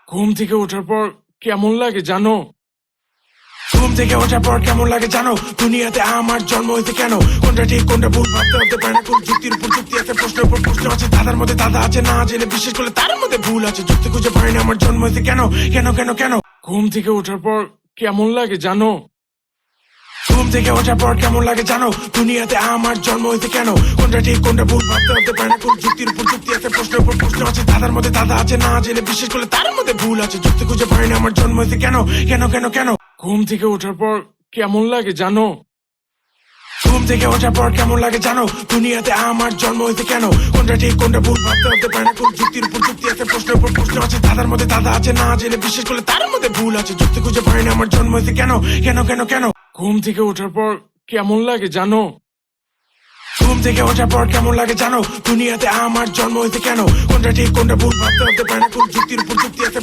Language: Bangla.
ঘুম থেকে ওঠার পর কেমন লাগে জানো? ঘুম থেকে ওঠার পর কেমন লাগে জানো? দুনিয়াতে আমার জন্ম হয়েছে কেন? কোনটা ঠিক কোনটা ভুল ভাবতে ভাবতে পারে না। কোন যুক্তির উপর যুক্তি আছে, প্রশ্নের উপর প্রশ্ন আছে, দাদার মধ্যে দাদা আছে, না জেনে বিশ্বাস করলে তার মধ্যে ভুল আছে। যুক্তি খুঁজে পাই না আমার জন্ম হয়েছে কেন কেন কেন কেন? ঘুম থেকে ওঠার পর কেমন লাগে জানো? ঘুম থেকে ওঠার পর কেমন লাগে জানো? দুনিয়াতে আমার জন্ম হয়েছে কেন? কোনটা ঠিক কোনটা ভুল ভাবতে ভাবতে পারে না। কোন যুক্তির উপর যুক্তি আছে, প্রশ্নের উপর প্রশ্ন আছে, দাদার মধ্যে দাদা আছে, না জেনে বিশ্বাস করলে তার মধ্যে ভুল আছে। যুক্তি খুঁজে পাই না আমার জন্ম হয়েছে কেন কেন কেন কেন? ঘুম থেকে ওঠার পর কেমন লাগে জানো? ঘুম থেকে ওঠার পর কেমন লাগে জানো? দুনিয়াতে আমার জন্ম হয়েছে কেন? কোনটা ঠিক কোনটা ভুল ভাবতে ভাবতে পারে না। কোন যুক্তির উপর যুক্তি আছে, প্রশ্নের উপর প্রশ্ন আছে, দাদার মধ্যে দাদা আছে, না জেনে বিশ্বাস করলে তার মধ্যে ভুল আছে। যুক্তি খুঁজে পাই না আমার জন্ম হয়েছে কেন কেন কেন কেন? ঘুম থেকে ওঠার পর কেমন লাগে জানো? ঘুম থেকে ওঠার পর কেমন লাগে জানো? দুনিয়াতে আমার জন্ম হয়েছে কেন? কোনটা ঠিক কোনটা ভুল ভাবতে ভাবতে পারে না। কোন যুক্তির উপর যুক্তি আছে,